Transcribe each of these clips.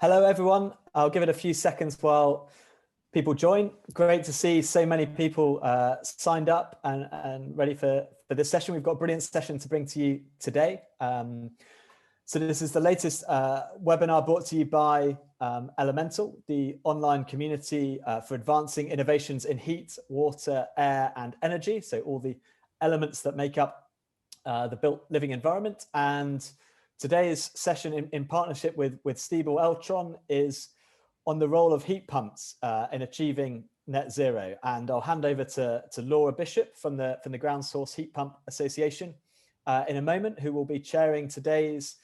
Hello, everyone. I'll give it a few seconds while people join. Great to see so many people signed up and ready for this session. We've got a brilliant session to bring to you today. So this is the latest webinar brought to you by Elemental, the online community for advancing innovations in heat, water, air, and energy. So all the elements that make up the built living environment. And today's session in partnership with Stiebel Eltron is on the role of heat pumps in achieving net zero. And I'll hand over to Laura Bishop from the Ground Source Heat Pump Association in a moment, who will be chairing today's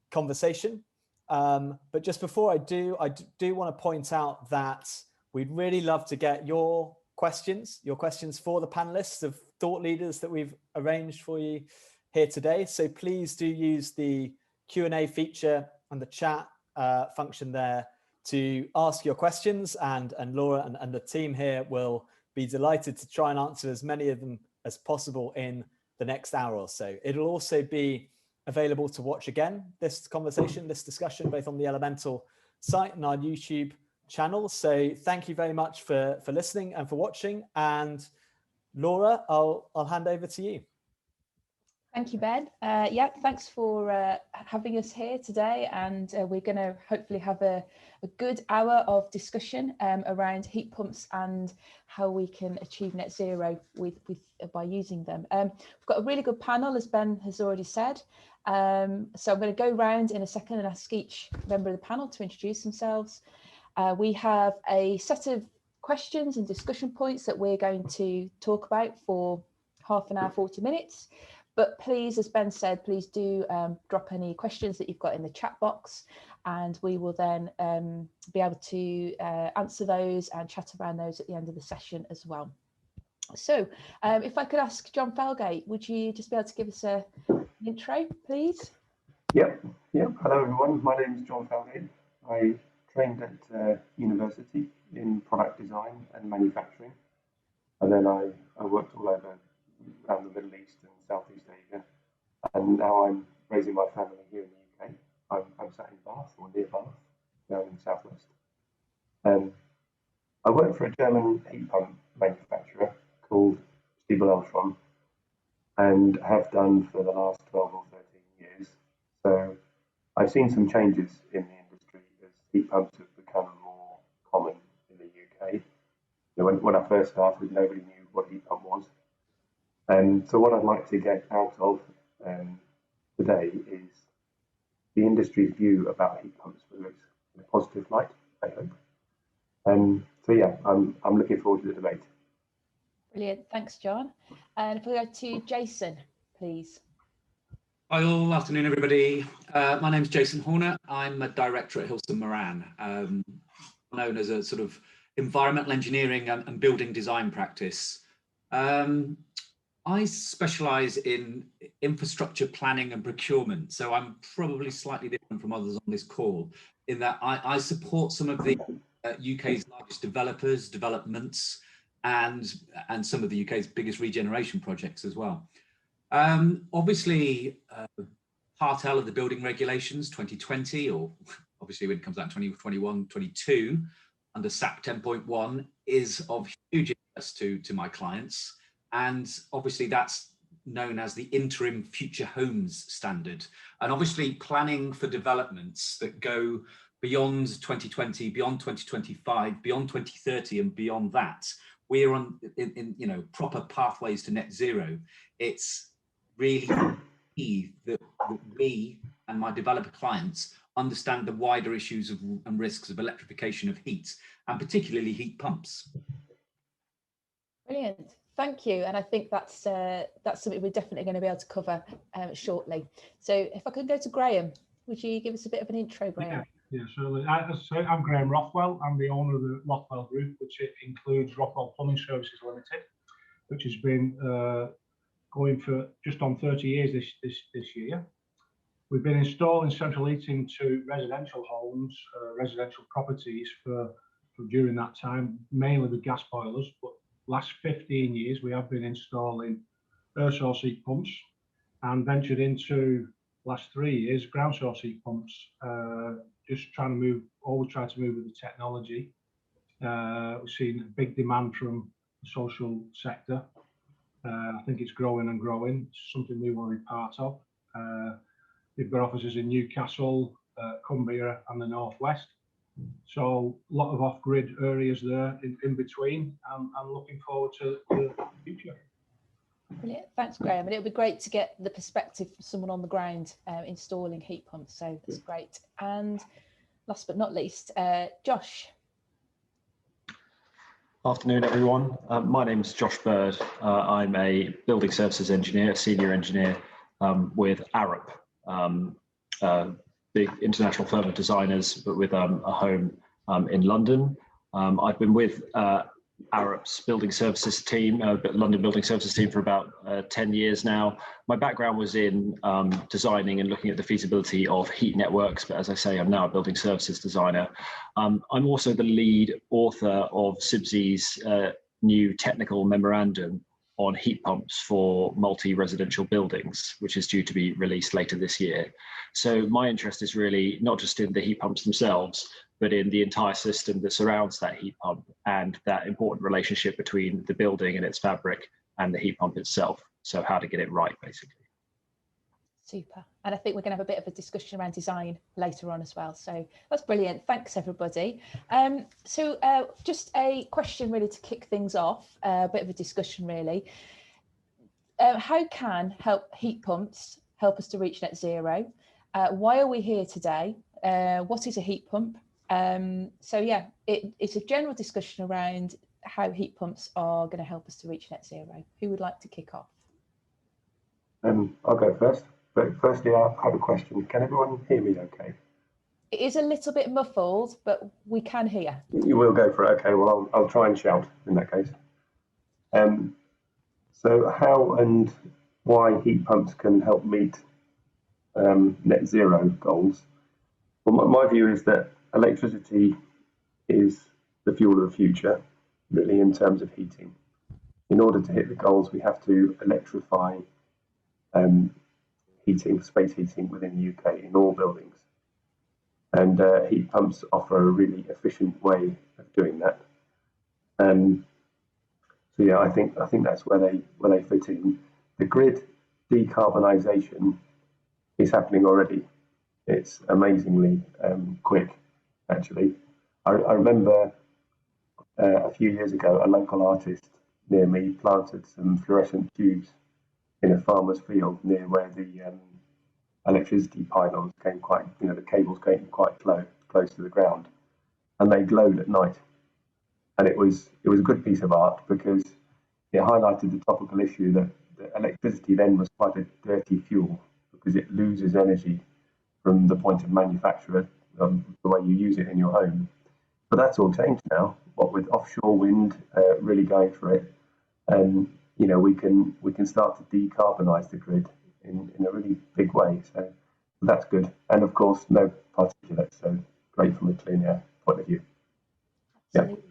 conversation. But just before I do want to point out that we'd really love to get your questions for the panelists of thought leaders that we've arranged for you here today. So please do use the Q&A feature and the chat function there to ask your questions, and Laura and the team here will be delighted to try and answer as many of them as possible in the next hour or so. It'll also be available to watch again, this conversation, this discussion, both on the Elemental site and our YouTube channel. So thank you very much for listening and for watching. And Laura, I'll hand over to you. Thank you, Ben. Yeah, thanks for having us here today. And we're going to hopefully have a good hour of discussion around heat pumps and how we can achieve net zero by using them. We've got a really good panel, as Ben has already said. So I'm going to go round in a second and ask each member of the panel to introduce themselves. We have a set of questions and discussion points that we're going to talk about for half an hour, 40 minutes. But please, as Ben said, please do drop any questions that you've got in the chat box, and we will then be able to answer those and chat around those at the end of the session as well. So if I could ask John Felgate, would you just be able to give us an intro, please? Yep. Hello, everyone. My name is John Felgate. I trained at university in product design and manufacturing, and then I worked all over around the Middle East and Southeast Asia, and now I'm raising my family here in the UK. I'm sat in Bath, or near Bath, down in the southwest. I work for a German heat pump manufacturer called Stiebel Eltron, and have done for the last 12 or 13 years. So I've seen some changes in the industry as heat pumps have become more common in the UK. You know, when I first started, nobody knew what a heat pump was. So what I'd like to get out of today is the industry's view about heat pumps, whether it's in a positive light, I hope. So yeah, I'm looking forward to the debate. Brilliant, thanks, John. And if we go to Jason, please. Hi all, afternoon everybody. My name's Jason Horner. I'm a director at Hilson Moran, known as a sort of environmental engineering and building design practice. I specialise in infrastructure planning and procurement, so I'm probably slightly different from others on this call in that I support some of the UK's largest developers, developments, and some of the UK's biggest regeneration projects as well. Obviously, Part L of the building regulations 2020, or obviously when it comes out in 2021-22, under SAP 10.1 is of huge interest to my clients. And obviously that's known as the interim future homes standard. And obviously planning for developments that go beyond 2020, beyond 2025, beyond 2030 and beyond that, we're on in proper pathways to net zero. It's really key that we and my developer clients understand the wider issues and risks of electrification of heat, and particularly heat pumps. Brilliant. Thank you, and I think that's something we're definitely going to be able to cover shortly. So if I could go to Graham, would you give us a bit of an intro, Graham? Yeah, certainly. I'm Graham Rothwell. I'm the owner of the Rothwell Group, which includes Rothwell Plumbing Services Limited, which has been going for just on 30 years this year. We've been installing central heating to residential homes, residential properties for during that time, mainly with gas boilers, but last 15 years we have been installing air source heat pumps, and ventured into last 3 years ground source heat pumps just always try to move with the technology. We've seen a big demand from the social sector. I think it's growing and growing. It's something we want to be part of. We've got offices in Newcastle, Cumbria and the Northwest. So a lot of off-grid areas there in between, and I'm looking forward to the future. Brilliant. Thanks, Graham. And it'll be great to get the perspective from someone on the ground installing heat pumps. So that's great. And last but not least, Josh. Afternoon, everyone. My name's Josh Byrd. I'm a building services engineer, senior engineer with Arup, big international firm of designers, but with a home in London. I've been with Arup's building services team, London building services team, for about 10 years now. My background was in designing and looking at the feasibility of heat networks, but as I say, I'm now a building services designer. I'm also the lead author of SIBSE's new technical memorandum on heat pumps for multi-residential buildings, which is due to be released later this year. So my interest is really not just in the heat pumps themselves, but in the entire system that surrounds that heat pump and that important relationship between the building and its fabric and the heat pump itself. So how to get it right, basically. Super. And I think we're going to have a bit of a discussion around design later on as well. So that's brilliant. Thanks, everybody. Just a question really to kick things off, a bit of a discussion really. How can heat pumps help us to reach net zero? Why are we here today? What is a heat pump? It's a general discussion around how heat pumps are going to help us to reach net zero. Who would like to kick off? I'll go first. But firstly, I have a question. Can everyone hear me okay? It is a little bit muffled, but we can hear. You will go for it. Okay, well, I'll try and shout in that case. So how and why heat pumps can help meet net zero goals? Well, my view is that electricity is the fuel of the future, really, in terms of heating. In order to hit the goals, we have to electrify space heating within the UK in all buildings. And heat pumps offer a really efficient way of doing that. I think that's where they fit in. The grid decarbonisation is happening already. It's amazingly quick, actually. I remember a few years ago, a local artist near me planted some fluorescent tubes in a farmer's field near where the electricity pylons came the cables came quite close to the ground, and they glowed at night. And it was a good piece of art because it highlighted the topical issue that electricity then was quite a dirty fuel because it loses energy from the point of manufacture, the way you use it in your home. But that's all changed now. What with offshore wind really going for it, we can start to decarbonise the grid in a really big way. So that's good. And of course, no particulates, so great from a clean air point of view. Absolutely.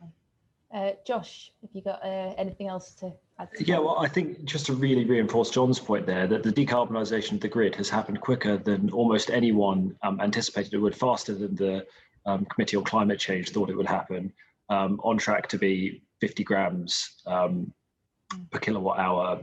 Yeah. Josh, have you got anything else to add? Yeah, well, I think just to really reinforce John's point there, that the decarbonisation of the grid has happened quicker than almost anyone anticipated it would, faster than the Committee on Climate Change thought it would happen, on track to be 50 grams per kilowatt hour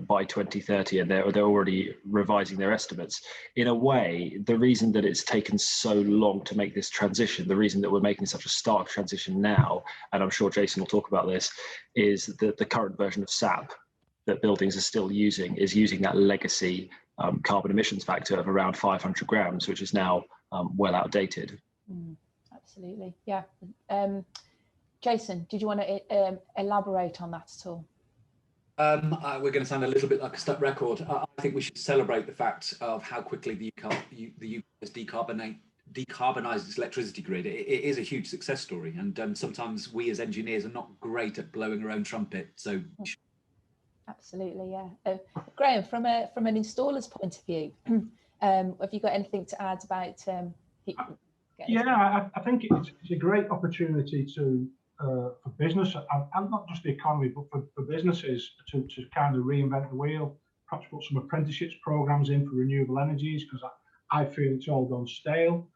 by 2030, and they're already revising their estimates. In a way, the reason that it's taken so long to make this transition, the reason that we're making such a stark transition now, and I'm sure Jason will talk about this, is that the current version of SAP that buildings are still using is using that legacy carbon emissions factor of around 500 grams, which is now well outdated. Absolutely, yeah. Jason, did you want to elaborate on that at all? We're going to sound a little bit like a stuck record. I think we should celebrate the fact of how quickly the UK has decarbonised its electricity grid. It is a huge success story, and sometimes we as engineers are not great at blowing our own trumpet. So, absolutely, yeah. Graham, from an installer's point of view, have you got anything to add about heat? Yeah, I think it's a great opportunity for business and not just the economy, but for businesses to kind of reinvent the wheel, perhaps put some apprenticeships programs in for renewable energies, because I feel it's all gone stale.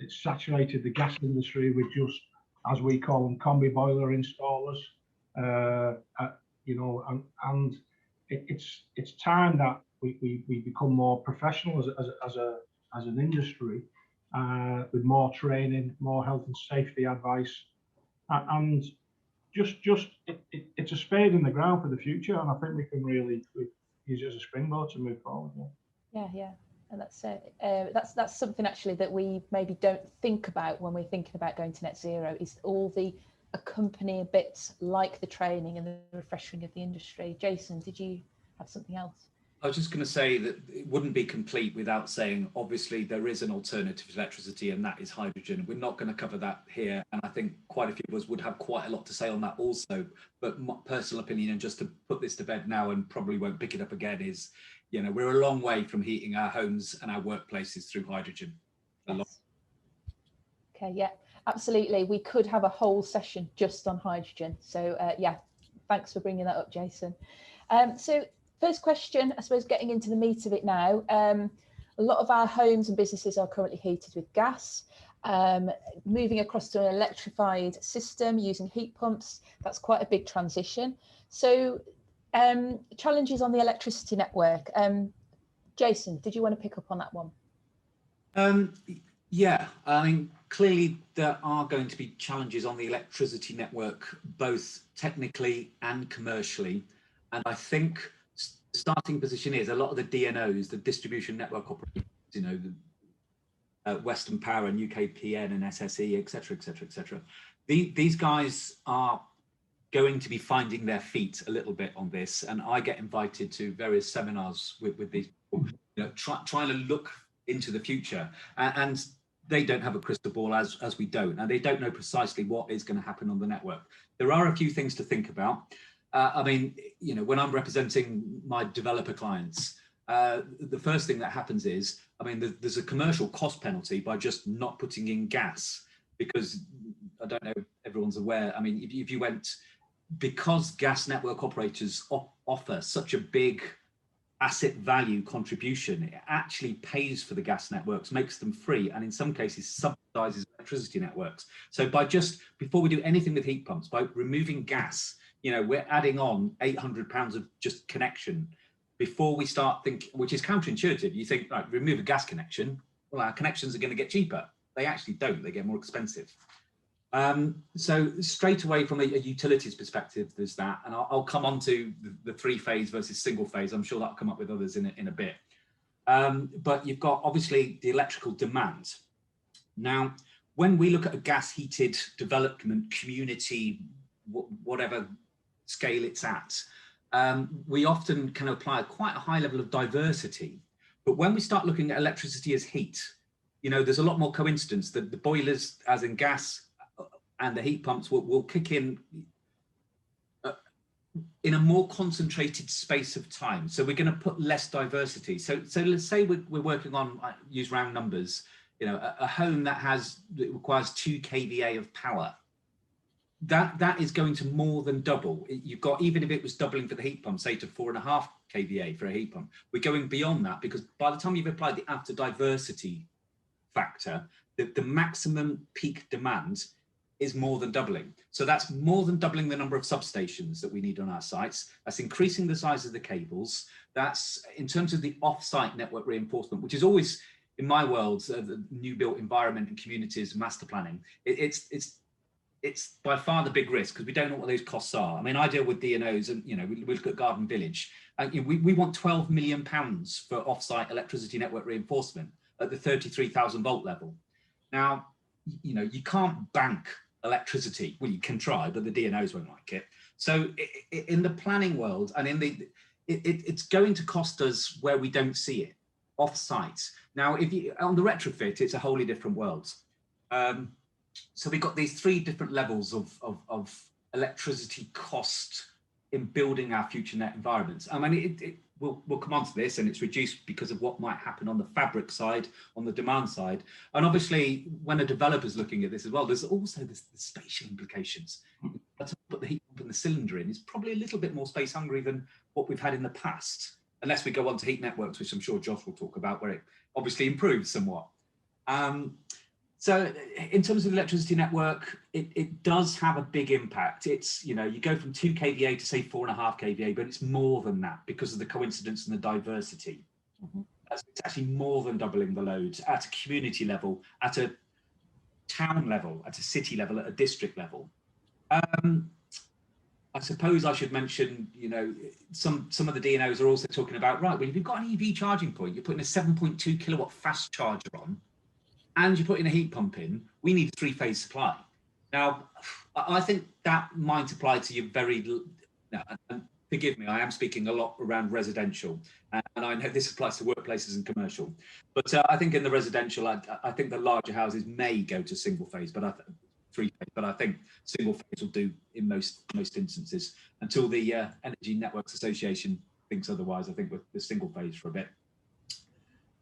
It's saturated the gas industry with just, as we call them, combi boiler installers. And it's time that we become more professional as an industry, with more training, more health and safety advice, and it's a spade in the ground for the future, and I think we can really use it as a springboard to move forward. Yeah. And that's something actually that we maybe don't think about when we're thinking about going to net zero, is all the accompanying bits like the training and the refreshing of the industry. Jason, did you have something else? I was just going to say that it wouldn't be complete without saying, obviously, there is an alternative to electricity, and that is hydrogen. We're not going to cover that here, and I think quite a few of us would have quite a lot to say on that also. But my personal opinion, and just to put this to bed now and probably won't pick it up again, is, we're a long way from heating our homes and our workplaces through hydrogen. Yes. Okay, yeah, absolutely. We could have a whole session just on hydrogen. So yeah, thanks for bringing that up, Jason. So first question, I suppose, getting into the meat of it now. A lot of our homes and businesses are currently heated with gas. Moving across to an electrified system using heat pumps, that's quite a big transition. So challenges on the electricity network. Jason, did you want to pick up on that one? Yeah, I mean, clearly there are going to be challenges on the electricity network, both technically and commercially. And I think the starting position is a lot of the DNOs, the distribution network operators, Western Power and UKPN and SSE, et cetera. These guys are going to be finding their feet a little bit on this. And I get invited to various seminars with these people, trying to look into the future. And they don't have a crystal ball as we don't. And they don't know precisely what is going to happen on the network. There are a few things to think about. I mean, when I'm representing my developer clients, the first thing that happens is, I mean, there's a commercial cost penalty by just not putting in gas, because I don't know if everyone's aware. I mean, if you went, because gas network operators offer such a big asset value contribution, it actually pays for the gas networks, makes them free, and in some cases subsidizes electricity networks. So before we do anything with heat pumps, by removing gas, we're adding on £800 of just connection before we start thinking, which is counterintuitive. You think, right, remove a gas connection, well, our connections are going to get cheaper. They actually don't, they get more expensive. So straight away from a utilities perspective, there's that, and I'll come on to the three-phase versus single phase. I'm sure that'll come up with others in a bit. But you've got obviously the electrical demand. Now, when we look at a gas heated development community, whatever scale it's at, we often can apply quite a high level of diversity. But when we start looking at electricity as heat, there's a lot more coincidence that the boilers, as in gas, and the heat pumps will kick in a more concentrated space of time. So we're going to put less diversity. So let's say we're working on, use round numbers, a home that requires 2 kVA of power. That is going to more than double. You've got, even if it was doubling for the heat pump, say to 4.5 kVA for a heat pump, we're going beyond that, because by the time you've applied the after diversity factor, the maximum peak demand is more than doubling. So that's more than doubling the number of substations that we need on our sites. That's increasing the size of the cables. That's, in terms of the off-site network reinforcement, which is always, in my world, the new built environment and communities, master planning, it's by far the big risk, because we don't know what those costs are. I mean, I deal with DNOs, and we look at Garden Village. We want £12 million for off-site electricity network reinforcement at the 33,000 volt level. Now, you can't bank electricity. Well, you can try, but the DNOs won't like it. So in the planning world, and it's going to cost us where we don't see it, off-site. Now, on the retrofit, it's a wholly different world. So we've got these 3 different levels of electricity cost in building our future net environments. I mean, we'll come on to this, and it's reduced because of what might happen on the fabric side, on the demand side. And obviously, when a developer's looking at this as well, there's also the spatial implications. To put the heat pump and the cylinder in is probably a little bit more space hungry than what we've had in the past. unless we go on to heat networks, which I'm sure Josh will talk about, where it obviously improves somewhat. So in terms of the electricity network, it does have a big impact. It's, you go from 2 kVA to say 4.5 kVA, but it's more than that because of the coincidence and the diversity. Mm-hmm. It's actually more than doubling the loads at a community level, at a town level, at a city level, at a district level. I suppose I should mention, some of the DNOs are also talking about, right, well, if you've got an EV charging point, you're putting a 7.2 kilowatt fast charger on, and you're putting a heat pump in, we need a 3-phase supply. Now, I think that might apply to you and forgive me, I am speaking a lot around residential, and I know this applies to workplaces and commercial, but I think in the residential, I think the larger houses may go to single phase, but 3-phase, but I think single phase will do in most instances until the Energy Networks Association thinks otherwise. I think with the single phase for a bit.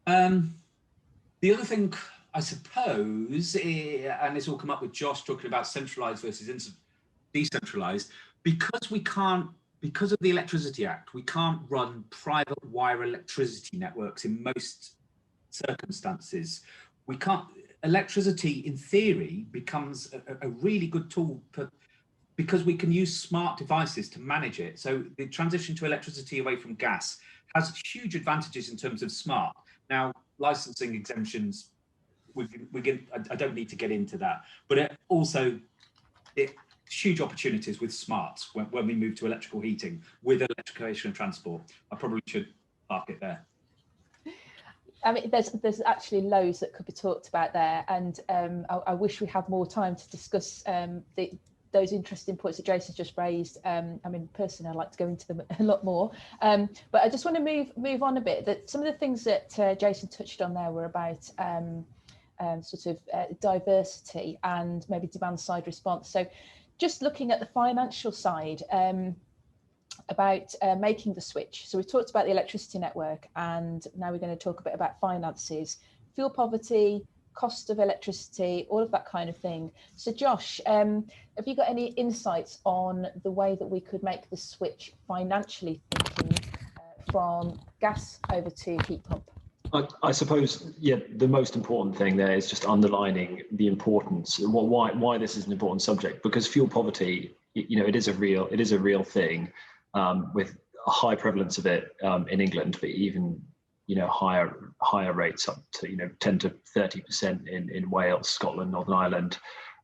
The other thing, I suppose, and this will come up with Josh talking about centralized versus decentralized, because of the Electricity Act, we can't run private wire electricity networks in most circumstances. We can't. Electricity, in theory, becomes a really good tool because we can use smart devices to manage it. So the transition to electricity away from gas has huge advantages in terms of smart. Now, licensing exemptions, I don't need to get into that, but it also huge opportunities with smarts when we move to electrical heating with electrification of transport. I probably should park it there. I mean, there's actually loads that could be talked about there, and I wish we had more time to discuss those interesting points that Jason's just raised. I mean, personally, I'd like to go into them a lot more, but I just want to move on a bit. That some of the things that Jason touched on there were about diversity and maybe demand side response. So, just looking at the financial side. About making the switch. So we've talked about the electricity network, and now we're going to talk a bit about finances, fuel poverty, cost of electricity, all of that kind of thing. So Josh, have you got any insights on the way that we could make the switch financially thinking from gas over to heat pump? I suppose, yeah, the most important thing there is just underlining the importance, why this is an important subject, because fuel poverty, it is a real thing. With a high prevalence of it in England, but even higher rates up to 10 to 30% in Wales, Scotland, Northern Ireland,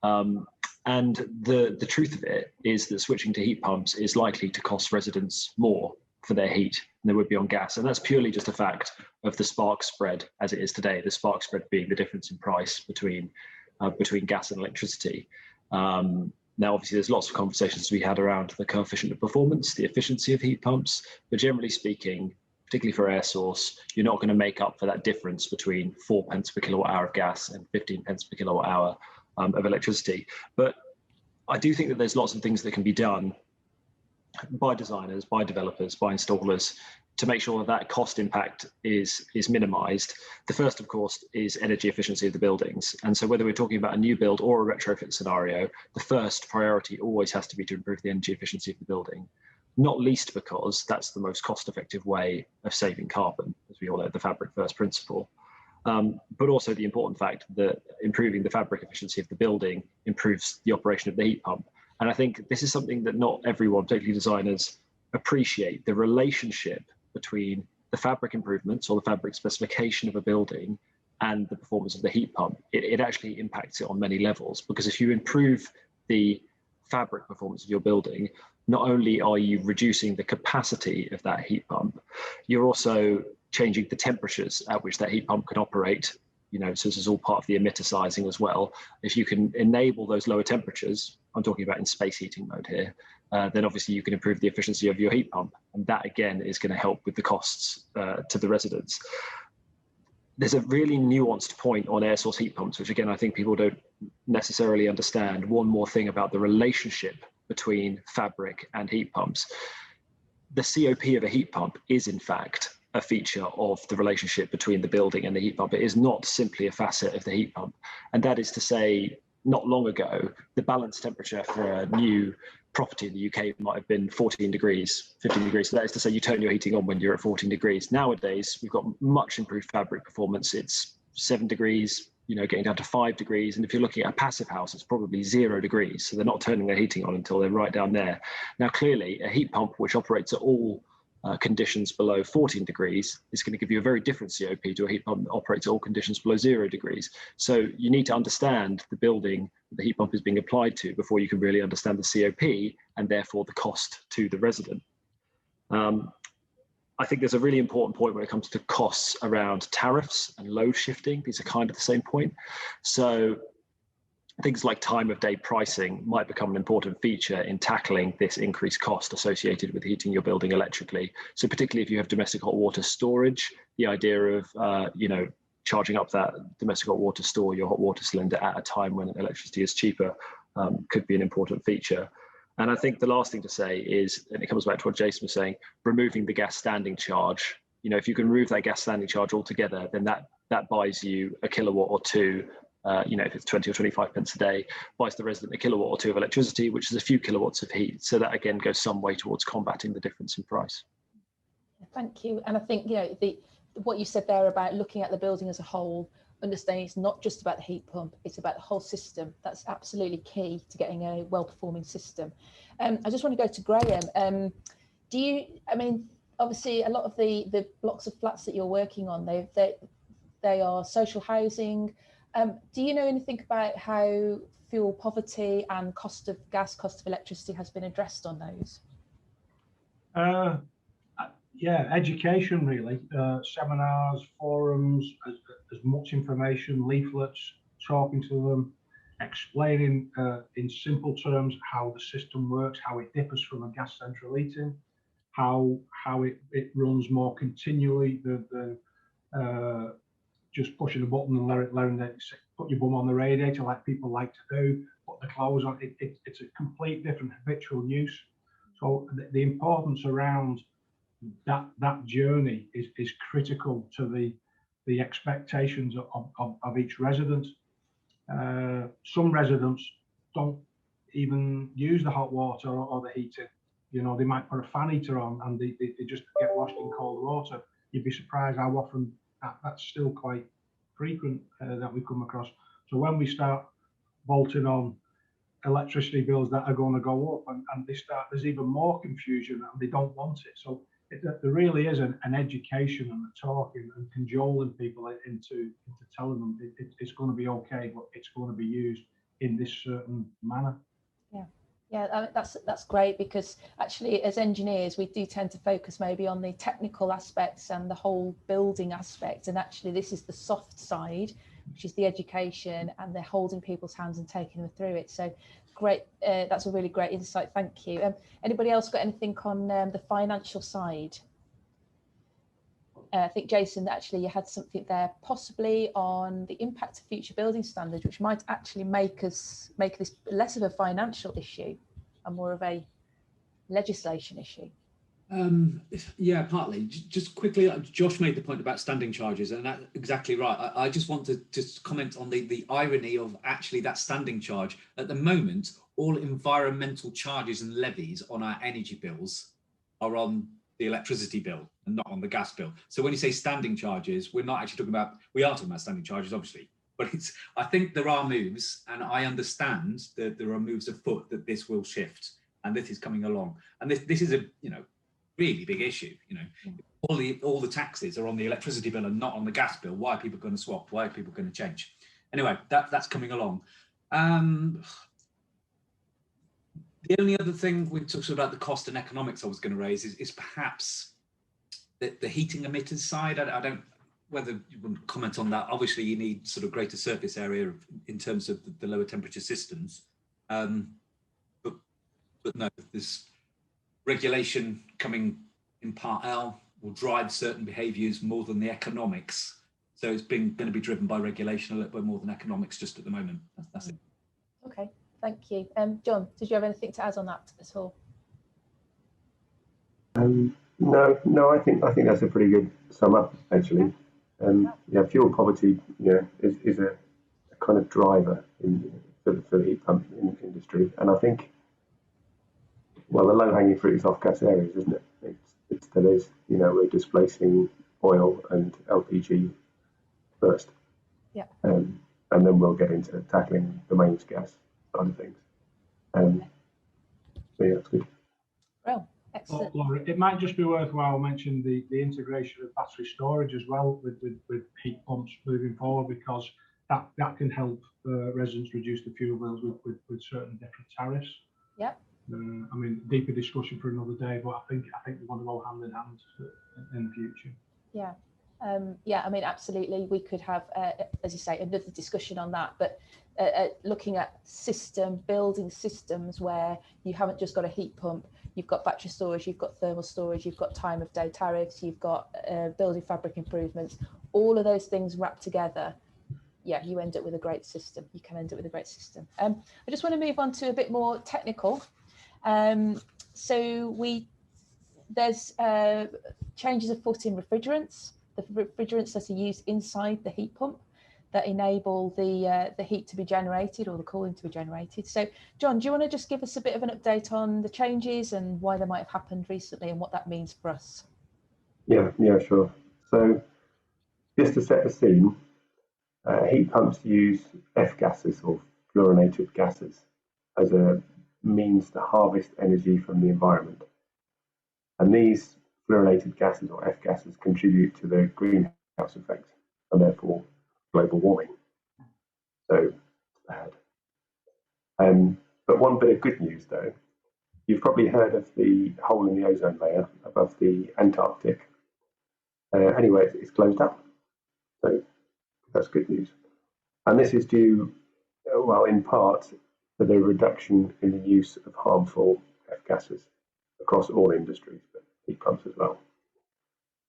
and the truth of it is that switching to heat pumps is likely to cost residents more for their heat than they would be on gas, and that's purely just a fact of the spark spread as it is today. The spark spread being the difference in price between gas and electricity. Now, obviously, there's lots of conversations we had around the coefficient of performance, the efficiency of heat pumps, but generally speaking, particularly for air source, you're not going to make up for that difference between 4 pence per kilowatt hour of gas and 15 pence per kilowatt hour of electricity. But I do think that there's lots of things that can be done by designers, by developers, by installers to make sure that cost impact is minimized. The first, of course, is energy efficiency of the buildings. And so whether we're talking about a new build or a retrofit scenario, the first priority always has to be to improve the energy efficiency of the building, not least because that's the most cost-effective way of saving carbon, as we all know, the fabric first principle. But also the important fact that improving the fabric efficiency of the building improves the operation of the heat pump. And I think this is something that not everyone, particularly designers, appreciate, the relationship between the fabric improvements or the fabric specification of a building and the performance of the heat pump. It actually impacts it on many levels, because if you improve the fabric performance of your building, not only are you reducing the capacity of that heat pump, you're also changing the temperatures at which that heat pump can operate. So this is all part of the emitter sizing as well. If you can enable those lower temperatures, I'm talking about in space heating mode here, then obviously you can improve the efficiency of your heat pump. And that again is going to help with the costs to the residents. There's a really nuanced point on air source heat pumps, which again, I think people don't necessarily understand. One more thing about the relationship between fabric and heat pumps. The COP of a heat pump is in fact a feature of the relationship between the building and the heat pump. It is not simply a facet of the heat pump. And that is to say, not long ago, the balance temperature for a new property in the UK might have been 14 degrees, 15 degrees. So that is to say you turn your heating on when you're at 14 degrees. Nowadays, we've got much improved fabric performance. It's 7 degrees, you know, getting down to 5 degrees. And if you're looking at a passive house, it's probably 0 degrees. So they're not turning their heating on until they're right down there. Now, clearly, a heat pump which operates at all conditions below 14 degrees is going to give you a very different COP to a heat pump that operates at all conditions below 0 degrees. So you need to understand the building that the heat pump is being applied to before you can really understand the COP and therefore the cost to the resident. I think there's a really important point when it comes to costs around tariffs and load shifting. These are kind of the same point. So things like time of day pricing might become an important feature in tackling this increased cost associated with heating your building electrically. So particularly if you have domestic hot water storage, the idea of, you know, charging up that domestic hot water store, your hot water cylinder at a time when electricity is cheaper could be an important feature. And I think the last thing to say is, and it comes back to what Jason was saying, removing the gas standing charge. You know, if you can remove that gas standing charge altogether, then that buys you a kilowatt or two. You know, if it's 20 or 25 pence a day, buys the resident a kilowatt or two of electricity, which is a few kilowatts of heat. So that again goes some way towards combating the difference in price. Thank you. And I think, you know, what you said there about looking at the building as a whole, understanding it's not just about the heat pump, it's about the whole system. That's absolutely key to getting a well-performing system. I just want to go to Graham. Do you, I mean, obviously a lot of the blocks of flats that you're working on, they are social housing. Do you know anything about how fuel poverty and cost of gas, cost of electricity has been addressed on those? Yeah, education really, seminars, forums, as much information, leaflets, talking to them, explaining in simple terms how the system works, how it differs from a gas central heating, how it runs more continually than just pushing a button and letting it put your bum on the radiator like people like to do, put the clothes on. It's a complete different habitual use. So the importance around that journey is critical to the expectations of each resident. Some residents don't even use the hot water or the heating. You know, they might put a fan heater on and they just get washed in cold water. You'd be surprised how often that's still quite frequent that we come across. So when we start bolting on electricity bills that are going to go up and there's even more confusion and they don't want it. So there really is an education and a talking and cajoling people into telling them it's going to be okay, but it's going to be used in this certain manner. Yeah, that's great, because actually as engineers we do tend to focus maybe on the technical aspects and the whole building aspect, and actually this is the soft side, which is the education and the holding people's hands and taking them through it. So great, that's a really great insight, thank you. Anybody else got anything on the financial side? I think Jason, actually you had something there possibly on the impact of future building standards, which might actually make this less of a financial issue and more of a legislation issue. Yeah, partly. Just quickly, Josh made the point about standing charges, and that's exactly right. I just want to just comment on the irony of actually that standing charge. At the moment, all environmental charges and levies on our energy bills are on the electricity bill and not on the gas bill. So when you say standing charges, we're not actually talking about, we are talking about standing charges, obviously, but I think there are moves, and I understand that there are moves afoot that this will shift, and this is coming along. And this is a, you know, really big issue. You know, all the taxes are on the electricity bill and not on the gas bill. Why are people going to swap? Why are people going to change? Anyway, that's coming along. The only other thing we talked about the cost and economics I was going to raise is perhaps the heating emitters side. I don't, whether you want to comment on that. Obviously, you need sort of greater surface area in terms of the lower temperature systems. But no, this regulation coming in Part L will drive certain behaviours more than the economics. So it's going to be driven by regulation a little bit more than economics just at the moment. That's it. Okay. Thank you. John, did you have anything to add on that at all? No, I think that's a pretty good sum up, actually. Yeah, fuel poverty, is a kind of driver for the heat pump industry, and I think well, the low-hanging fruit is off-gas areas, isn't it? It still is. You know, we're displacing oil and LPG first. Yeah. And then we'll get into tackling the mains gas side of things. So yeah, that's good. Well, excellent. Laura, it might just be worthwhile mentioning the integration of battery storage as well with heat pumps moving forward, because that can help residents reduce the fuel bills with certain different tariffs. Yeah. I mean, deeper discussion for another day, but I think we want to go hand in hand in the future. Yeah. Yeah, I mean, absolutely. We could have, as you say, another discussion on that, but looking at building systems where you haven't just got a heat pump, you've got battery storage, you've got thermal storage, you've got time of day tariffs, you've got building fabric improvements, all of those things wrapped together. Yeah, you end up with a great system. You can end up with a great system. I just want to move on to a bit more technical. So there's changes afoot in refrigerants. The refrigerants that are used inside the heat pump that enable the heat to be generated or the cooling to be generated. So, John, do you want to just give us a bit of an update on the changes and why they might have happened recently and what that means for us? Yeah, sure. So, just to set the scene, heat pumps use F gases or fluorinated gases as a means to harvest energy from the environment. And these fluorinated gases or F gases contribute to the greenhouse effect and therefore global warming. So it's bad. But one bit of good news though, you've probably heard of the hole in the ozone layer above the Antarctic. Anyway, it's closed up. So that's good news. And this is due, well, in part to the reduction in the use of harmful F gases across all industries, but heat pumps as well.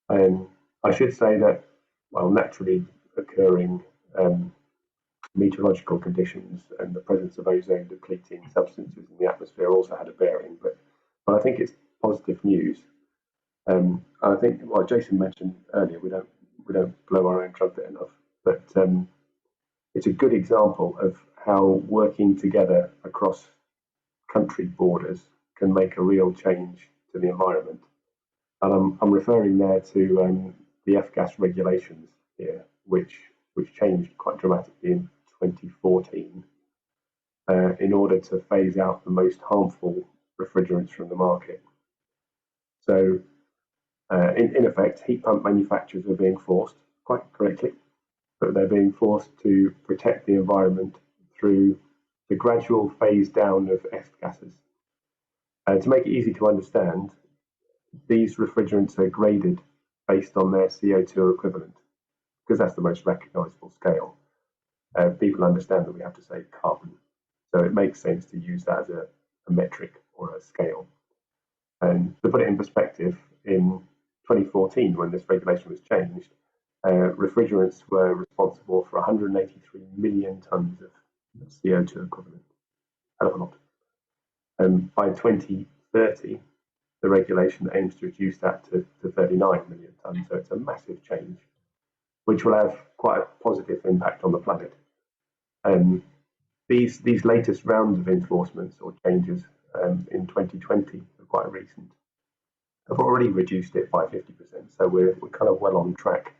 And I should say that, well, naturally occurring meteorological conditions and the presence of ozone depleting substances in the atmosphere also had a bearing, but I think it's positive news. I think, well, Jason mentioned earlier, we don't blow our own trumpet enough, but it's a good example of how working together across country borders can make a real change to the environment. And I'm referring there to the F-gas regulations here, which changed quite dramatically in 2014 in order to phase out the most harmful refrigerants from the market. So in effect, heat pump manufacturers are being forced, quite correctly, but they're being forced to protect the environment through the gradual phase down of F gases. To make it easy to understand, these refrigerants are graded based on their CO2 equivalent, because that's the most recognizable scale. People understand that we have to say carbon, so it makes sense to use that as a metric or a scale. And to put it in perspective, in 2014, when this regulation was changed, refrigerants were responsible for 183 million tons of CO2 equivalent. Hell of a lot. By 2030, the regulation aims to reduce that to 39 million tons. So it's a massive change, which will have quite a positive impact on the planet. These latest rounds of enforcements or changes in 2020 are quite recent. Have already reduced it by 50%. So we're kind of well on track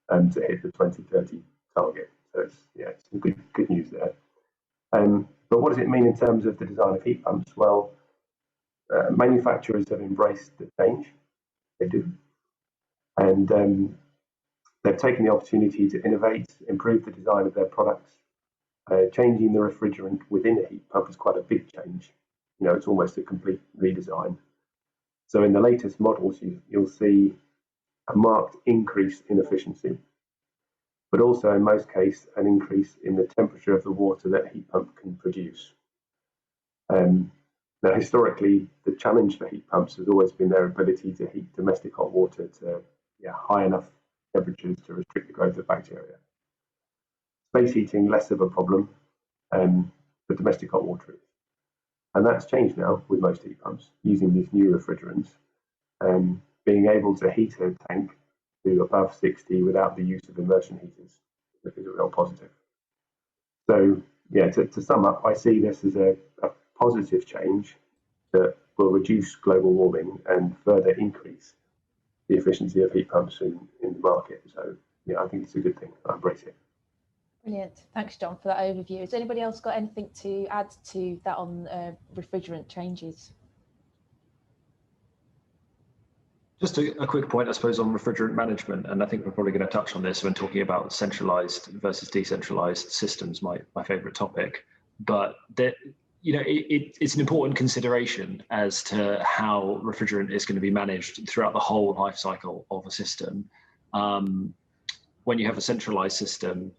to hit the 2030 target. So it's some good news there. But what does it mean in terms of the design of heat pumps? Well, manufacturers have embraced the change. They do. And they've taken the opportunity to innovate, improve the design of their products. Changing the refrigerant within a heat pump is quite a big change. You know, it's almost a complete redesign. So in the latest models, you'll see a marked increase in efficiency, but also in most cases, an increase in the temperature of the water that a heat pump can produce. Now, historically, the challenge for heat pumps has always been their ability to heat domestic hot water to high enough temperatures to restrict the growth of bacteria. Space heating, less of a problem, for domestic hot water is. And that's changed now with most heat pumps using these new refrigerants, being able to heat a tank to above 60 without the use of immersion heaters is a real positive. So, to sum up, I see this as a positive change that will reduce global warming and further increase the efficiency of heat pumps in the market. So yeah, I think it's a good thing. I embrace it. Brilliant. Thanks, John, for that overview. Has anybody else got anything to add to that on refrigerant changes? Just a quick point, I suppose, on refrigerant management, and I think we're probably going to touch on this when talking about centralized versus decentralized systems, my favourite topic. But that, you know, it's an important consideration as to how refrigerant is going to be managed throughout the whole life cycle of a system. When you have a centralized system,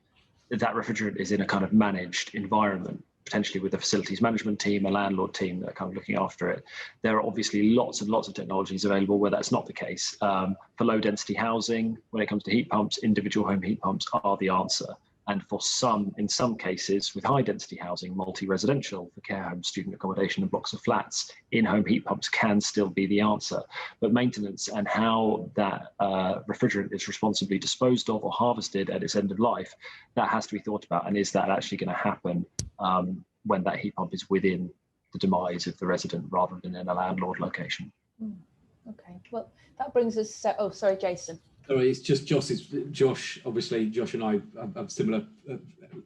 that refrigerant is in a kind of managed environment, potentially with a facilities management team, a landlord team that are kind of looking after it. There are obviously lots and lots of technologies available where that's not the case. For low density housing, when it comes to heat pumps, individual home heat pumps are the answer. And for some, in some cases, with high density housing, multi-residential, for care homes, student accommodation and blocks of flats, in-home heat pumps can still be the answer. But maintenance and how that refrigerant is responsibly disposed of or harvested at its end of life, that has to be thought about. And is that actually going to happen when that heat pump is within the demise of the resident rather than in a landlord location? Okay, well, that brings us, oh, sorry, Jason. Sorry, it's just Josh, obviously, Josh and I have similar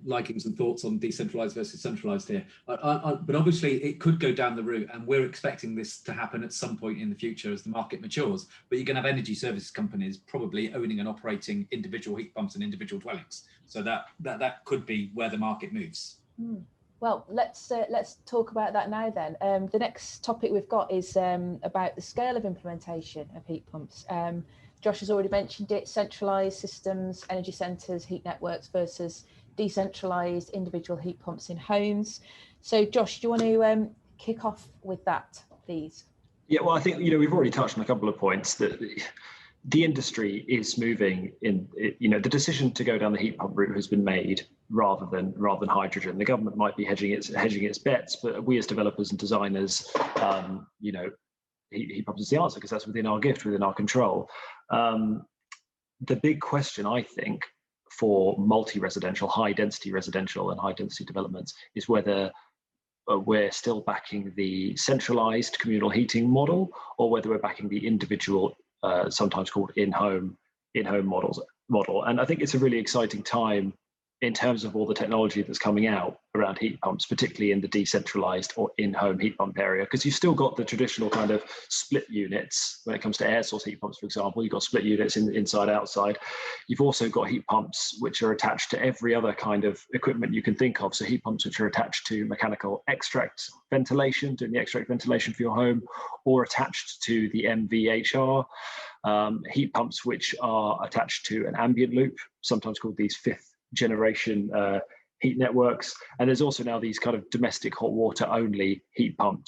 likings and thoughts on decentralized versus centralized here. But obviously, it could go down the route, and we're expecting this to happen at some point in the future as the market matures. But you're going to have energy services companies probably owning and operating individual heat pumps and individual dwellings. So that could be where the market moves. Well, let's talk about that now then. The next topic we've got is about the scale of implementation of heat pumps. Josh has already mentioned it: centralized systems, energy centres, heat networks versus decentralized individual heat pumps in homes. So Josh, do you want to kick off with that, please? Yeah, well, I think, you know, we've already touched on a couple of points that the industry is moving in, you know, the decision to go down the heat pump route has been made rather than hydrogen. The government might be hedging its bets, but we as developers and designers, you know, heat pumps is the answer because that's within our gift, within our control. The big question, I think, for multi-residential, high-density residential and high-density developments is whether we're still backing the centralized communal heating model or whether we're backing the individual, sometimes called in-home model. And I think it's a really exciting time in terms of all the technology that's coming out around heat pumps, particularly in the decentralized or in-home heat pump area, because you've still got the traditional kind of split units. When it comes to air source heat pumps, for example, you've got split units inside, outside. You've also got heat pumps which are attached to every other kind of equipment you can think of. So heat pumps which are attached to mechanical extract ventilation, doing the extract ventilation for your home, or attached to the MVHR. Heat pumps which are attached to an ambient loop, sometimes called these fifth generation heat networks. And there's also now these kind of domestic hot water only heat pump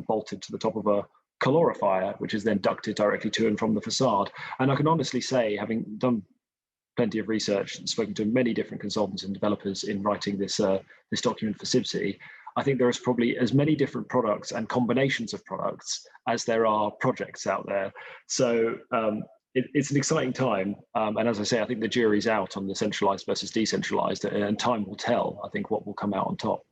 bolted to the top of a calorifier, which is then ducted directly to and from the facade. And I can honestly say, having done plenty of research and spoken to many different consultants and developers in writing this this document for SIBSI, I think there is probably as many different products and combinations of products as there are projects out there. So it's an exciting time, and as I say, I think the jury's out on the centralized versus decentralized, and time will tell, I think, what will come out on top.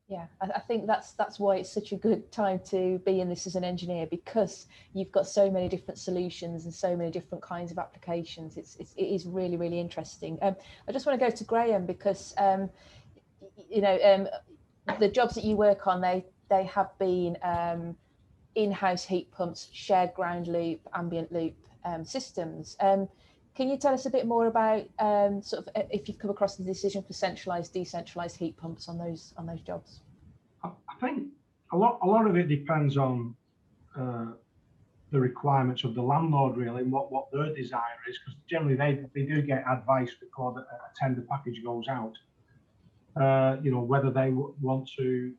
Yeah, I think that's why it's such a good time to be in this as an engineer, because you've got so many different solutions and so many different kinds of applications. It is really, really interesting. I just want to go to Graham because you know, the jobs that you work on, they have been in-house heat pumps, shared ground loop, ambient loop systems. Can you tell us a bit more about sort of if you've come across the decision for centralized, decentralized heat pumps on those jobs? I think a lot of it depends on the requirements of the landlord, really, and what their desire is, because generally they do get advice before a tender package goes out. You know, whether they want to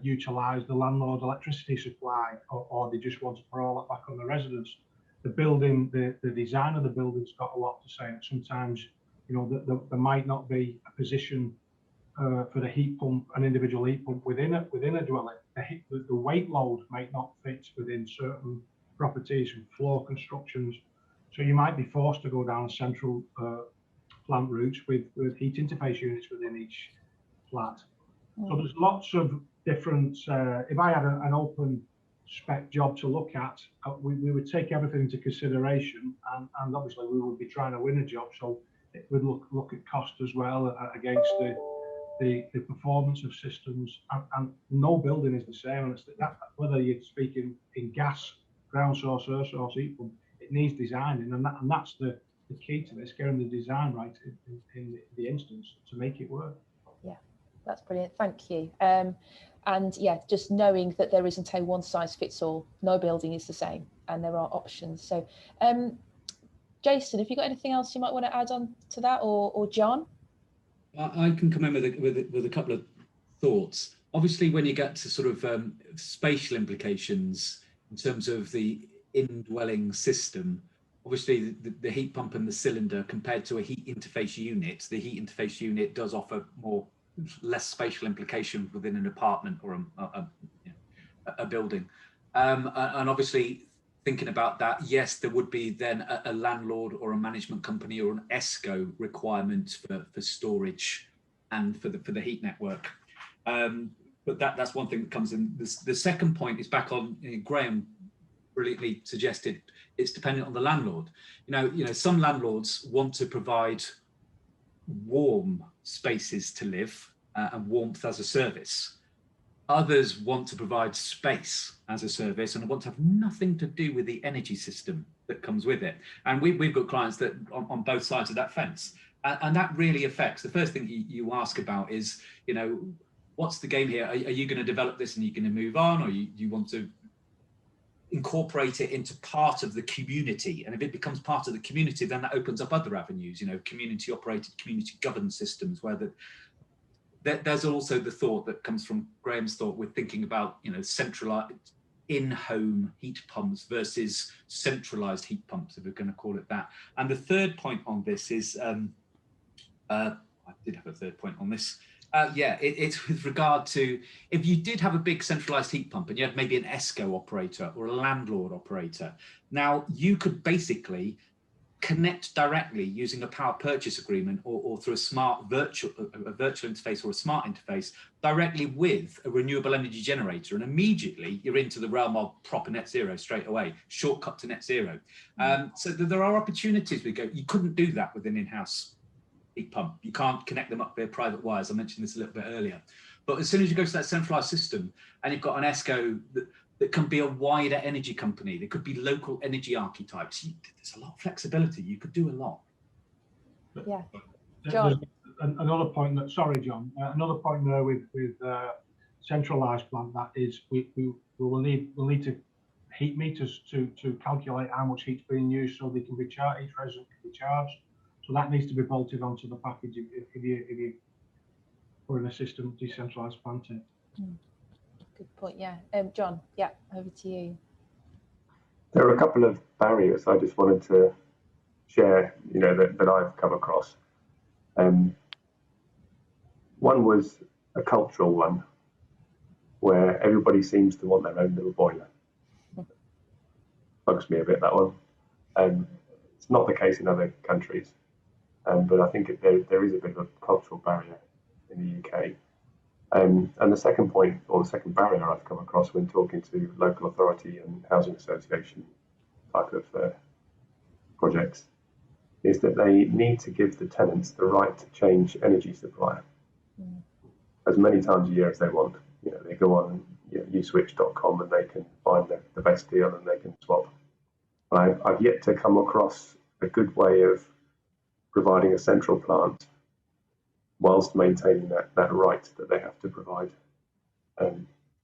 utilize the landlord electricity supply or they just want to put all that back on the residents. The building, the design of the building's got a lot to say. And sometimes, you know, there might not be a position for the heat pump, an individual heat pump within a dwelling. The weight load might not fit within certain properties and floor constructions. So you might be forced to go down a central plant route with heat interface units within each flat. So there's lots of different, if I had an open spec job to look at, we would take everything into consideration, and obviously we would be trying to win a job, so it would look at cost as well against the performance of systems, and no building is the same. And whether you're speaking in gas, ground source, air source, heat pump, it needs designing, and that's the key to this, getting the design right in the instance to make it work. Yeah, that's brilliant. Thank you. And yeah, just knowing that there isn't a one size fits all, no building is the same, and there are options. So, Jason, have you got anything else you might want to add on to that, or John? I can come in with a couple of thoughts. Obviously, when you get to sort of spatial implications in terms of the indwelling system, obviously the heat pump and the cylinder compared to a heat interface unit, the heat interface unit does offer less spatial implication within an apartment or a building. And obviously, thinking about that, yes, there would be then a landlord or a management company or an ESCO requirement for storage and for the heat network. But that's one thing that comes in. The second point is back on, Graham brilliantly suggested, it's dependent on the landlord. You know, some landlords want to provide warm spaces to live and warmth as a service. Others want to provide space as a service and want to have nothing to do with the energy system that comes with it. And we've got clients that on both sides of that fence. And that really affects. The first thing you ask about is, you know, what's the game here? Are you going to develop this and you're going to move on, or you want to incorporate it into part of the community? And if it becomes part of the community, then that opens up other avenues, you know, community operated, community governed systems, where there's also the thought that comes from Graham's thought with thinking about, you know, centralized in-home heat pumps versus centralized heat pumps, if we're going to call it that. And the third point on this is, I did have a third point on this. It's with regard to, if you did have a big centralized heat pump and you had maybe an ESCO operator or a landlord operator, now you could basically connect directly using a power purchase agreement or through a virtual interface or a smart interface directly with a renewable energy generator, and immediately you're into the realm of proper net zero straight away, shortcut to net zero. So there are opportunities. You couldn't do that with an in-house heat pump. You can't connect them up via private wires. I mentioned this a little bit earlier. But as soon as you go to that centralized system and you've got an ESCO that can be a wider energy company, there could be local energy archetypes. There's a lot of flexibility. You could do a lot. Yeah, John. Another point that, sorry, John, another point there with centralized plant, that is we'll need to heat meters to calculate how much heat's being used, so they can be charged, each resident can be charged. So that needs to be bolted onto the package if you put in a system decentralized planting. Good point. Yeah, John. Yeah, over to you. There are a couple of barriers I just wanted to share, you know, that I've come across. One was a cultural one, where everybody seems to want their own little boiler. Bugs me a bit, that one. It's not the case in other countries, but I think there is a bit of a cultural barrier in the UK. And the second point, or the second barrier I've come across when talking to local authority and housing association type of projects, is that they need to give the tenants the right to change energy supplier as many times a year as they want. You know, they go on uswitch.com and they can find the best deal and they can swap. I've yet to come across a good way of providing a central plant whilst maintaining that right that they have to provide. So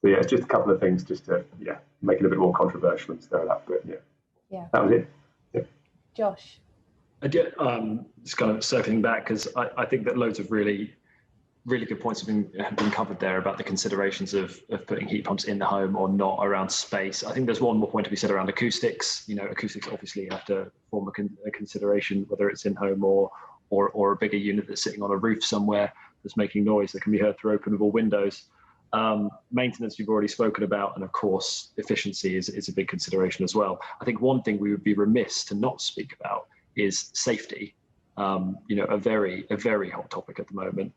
yeah, it's just a couple of things just to make it a bit more controversial and stir it up. But yeah, that was it. Yeah. Josh. Just kind of circling back, because I think that loads of really good points have been covered there about the considerations of putting heat pumps in the home or not, around space. I think there's one more point to be said around acoustics. You know, acoustics obviously have to form a consideration, whether it's in home or a bigger unit that's sitting on a roof somewhere that's making noise that can be heard through openable windows. Maintenance you've already spoken about, and of course efficiency is a big consideration as well. I think one thing we would be remiss to not speak about is safety. You know, a very hot topic at the moment.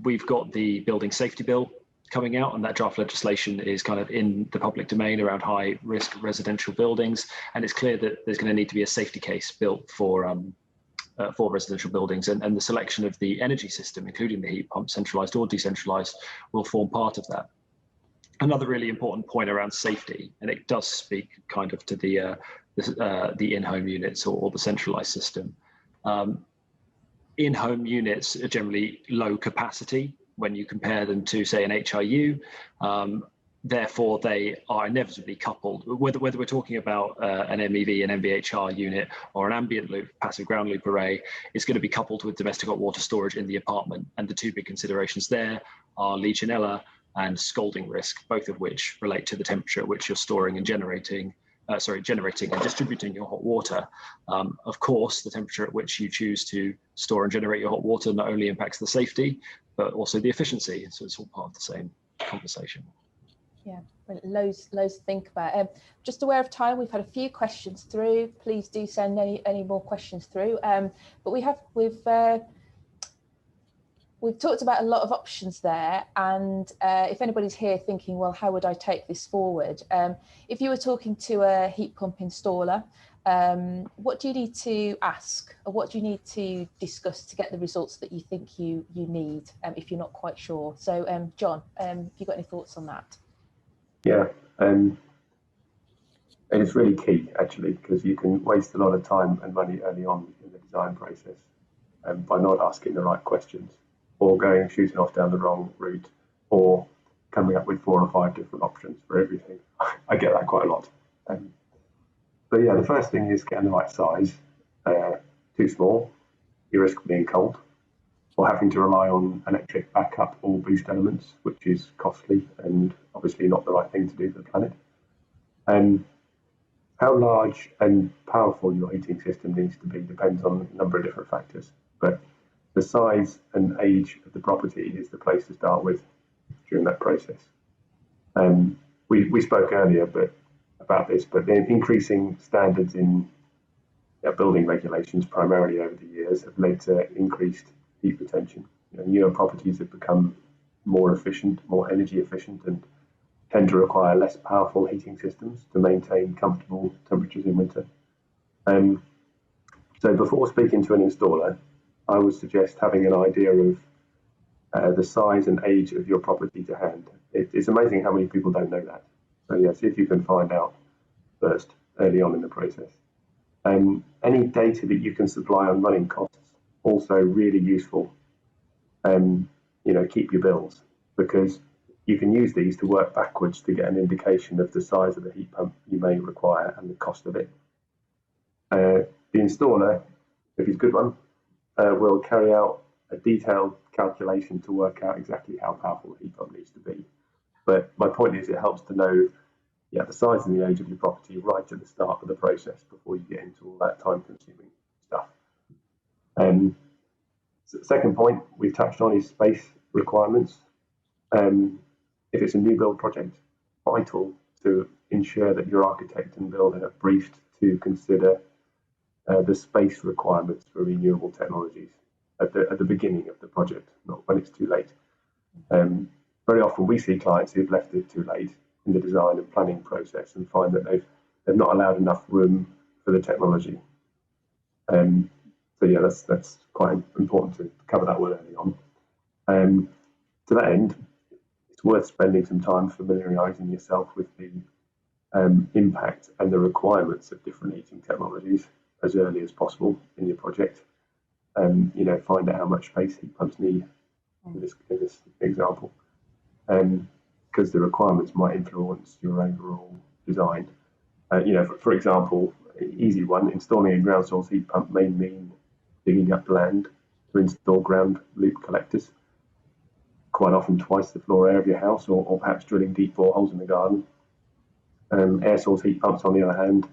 We've got the building safety bill coming out, and that draft legislation is kind of in the public domain around high risk residential buildings. And it's clear that there's going to need to be a safety case built for residential buildings, and the selection of the energy system, including the heat pump, centralized or decentralized, will form part of that. Another really important point around safety, and it does speak kind of to the in-home units or the centralized system. In-home units are generally low capacity when you compare them to, say, an HIU. Therefore, they are inevitably coupled. Whether we're talking about an MEV, an MVHR unit, or an ambient loop, passive ground loop array, it's going to be coupled with domestic hot water storage in the apartment. And the two big considerations there are Legionella and scalding risk, both of which relate to the temperature at which you're storing and generating and distributing your hot water. Of course, the temperature at which you choose to store and generate your hot water not only impacts the safety, but also the efficiency. So it's all part of the same conversation. Yeah, loads to think about. Just aware of time, we've had a few questions through. Please do send any more questions through. But we've talked about a lot of options there, and if anybody's here thinking, well, how would I take this forward? If you were talking to a heat pump installer, what do you need to ask, or what do you need to discuss to get the results that you think you need, if you're not quite sure? So, John, have you got any thoughts on that? Yeah, and it's really key, actually, because you can waste a lot of time and money early on in the design process by not asking the right questions, or shooting off down the wrong route, or coming up with 4 or 5 different options for everything. I get that quite a lot. But yeah, the first thing is getting the right size. Too small, you risk being cold, or having to rely on electric backup or boost elements, which is costly and obviously not the right thing to do for the planet. How large and powerful your heating system needs to be depends on a number of different factors, but the size and age of the property is the place to start with during that process. We spoke earlier about this, but the increasing standards in building regulations primarily over the years have led to increased heat retention. Newer properties have become more efficient, more energy efficient, and tend to require less powerful heating systems to maintain comfortable temperatures in winter. So before speaking to an installer, I would suggest having an idea of the size and age of your property to hand. It's amazing how many people don't know that. So yeah, see if you can find out first, early on in the process. Any data that you can supply on running costs, also really useful. Keep your bills, because you can use these to work backwards to get an indication of the size of the heat pump you may require and the cost of it. The installer, if he's a good one, will carry out a detailed calculation to work out exactly how powerful the heat pump needs to be. But my point is, it helps to know the size and the age of your property right at the start of the process before you get into all that time-consuming stuff. Second point we've touched on is space requirements. If it's a new build project, vital to ensure that your architect and builder have briefed to consider the space requirements for renewable technologies at the beginning of the project, not when it's too late. Very often we see clients who've left it too late in the design and planning process and find that they've not allowed enough room for the technology. So yeah, that's quite important to cover that well early on. To that end, it's worth spending some time familiarising yourself with the impact and the requirements of different heating technologies as early as possible in your project. Find out how much space heat pumps need in this example, because the requirements might influence your overall design. For example, easy one, installing a ground source heat pump may mean digging up land to install ground loop collectors, quite often twice the floor area of your house, or perhaps drilling deep boreholes in the garden. Air source heat pumps, on the other hand,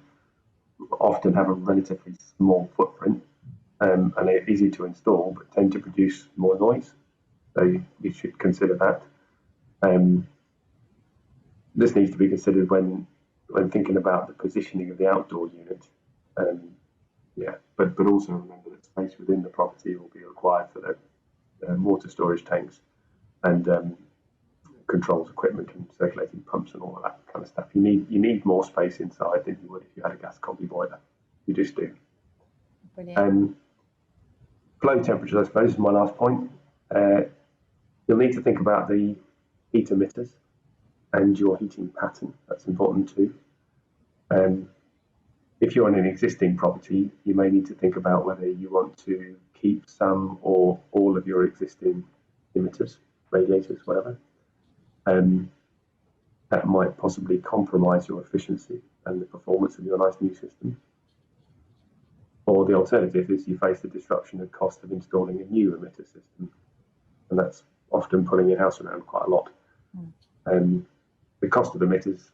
often have a relatively small footprint, and they're easy to install, but tend to produce more noise. So you should consider that. This needs to be considered when thinking about the positioning of the outdoor unit. But also remember that space within the property will be required for the water storage tanks and controls equipment and circulating pumps and all of that kind of stuff. You need more space inside than you would if you had a gas combi boiler. You just do. Brilliant. Flow temperature, I suppose, is my last point. You'll need to think about the heat emitters and your heating pattern. That's important too. If you're on an existing property, you may need to think about whether you want to keep some or all of your existing emitters, radiators, whatever. That might possibly compromise your efficiency and the performance of your nice new system. Or the alternative is you face the disruption and cost of installing a new emitter system, and that's often pulling your house around quite a lot. The cost of emitters,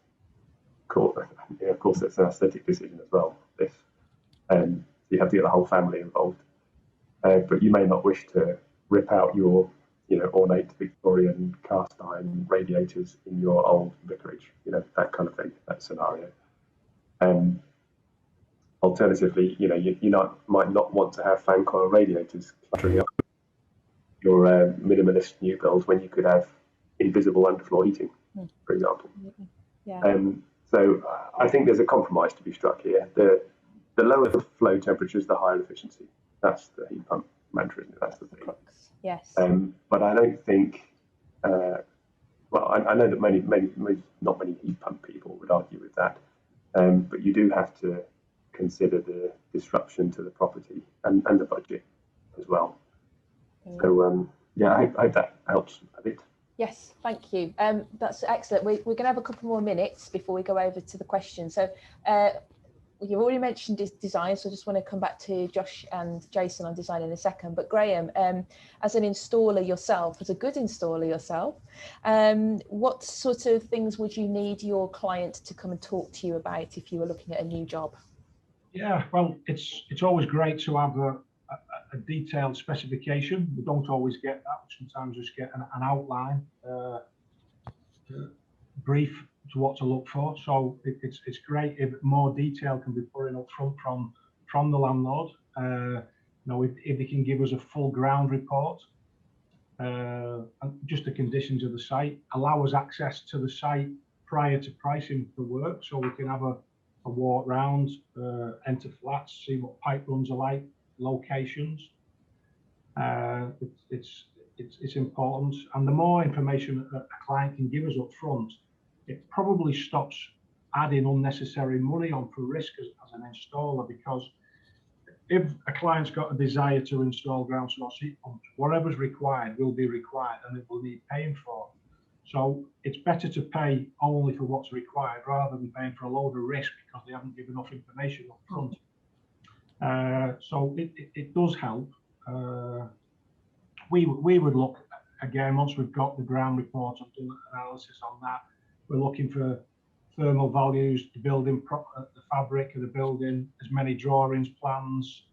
of course, it's an aesthetic decision as well. You have to get the whole family involved, but you may not wish to rip out your ornate Victorian cast iron radiators in your old vicarage, that kind of thing, that scenario. Alternatively, you might not want to have fan coil radiators cluttering up your minimalist new build when you could have invisible underfloor heating, for example. Yeah. So I think there's a compromise to be struck here. The lower the flow temperatures, the higher efficiency. That's the heat pump mantra, isn't it? That's the thing. Yes. But I don't think. I know that not many heat pump people would argue with that. But you do have to consider the disruption to the property and the budget as well. So I hope that helps a bit. Yes, thank you. That's excellent. We're going to have a couple more minutes before we go over to the questions. So you've already mentioned design, so I just want to come back to Josh and Jason on design in a second. But Graham, as an installer yourself, as a good installer yourself, what sort of things would you need your client to come and talk to you about if you were looking at a new job? Yeah, well, it's always great to have a detailed specification. We don't always get that. We sometimes just get an outline, brief to what to look for. So it's great if more detail can be put in up front from the landlord. If they can give us a full ground report, and just the conditions of the site, allow us access to the site prior to pricing the work, so we can have a walk round, enter flats, see what pipe runs are like, locations. It's important, and the more information a client can give us up front, it probably stops adding unnecessary money on for risk as an installer, because if a client's got a desire to install ground source heat pumps, whatever's required will be required and it will need paying for. So it's better to pay only for what's required rather than paying for a load of risk because they haven't given enough information up front. So it does help. We would look, again, once we've got the ground report and done analysis on that, we're looking for thermal values, the building, the fabric of the building, as many drawings, plans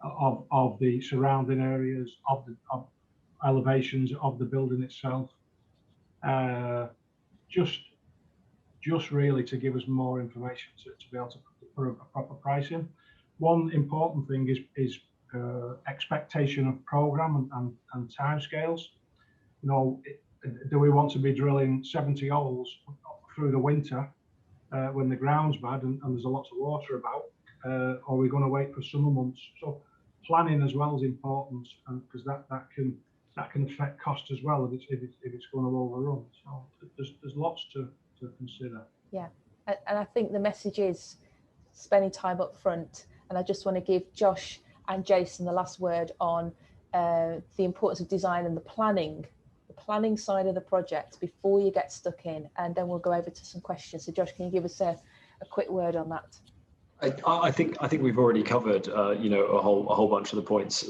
of the surrounding areas, of elevations of the building itself. Just really to give us more information to be able to put a proper price in. One important thing is expectation of program and timescales. Do we want to be drilling 70 holes through the winter when the ground's bad and there's a lot of water about? Or are we going to wait for summer months? So planning as well is important, because that can affect cost as well if it's going to overrun. So there's lots to consider. Yeah, and I think the message is spending time up front. And I just want to give Josh and Jason the last word on the importance of design and the planning side of the project before you get stuck in, and then we'll go over to some questions. So Josh, can you give us a quick word on that? I think we've already covered a whole bunch of the points,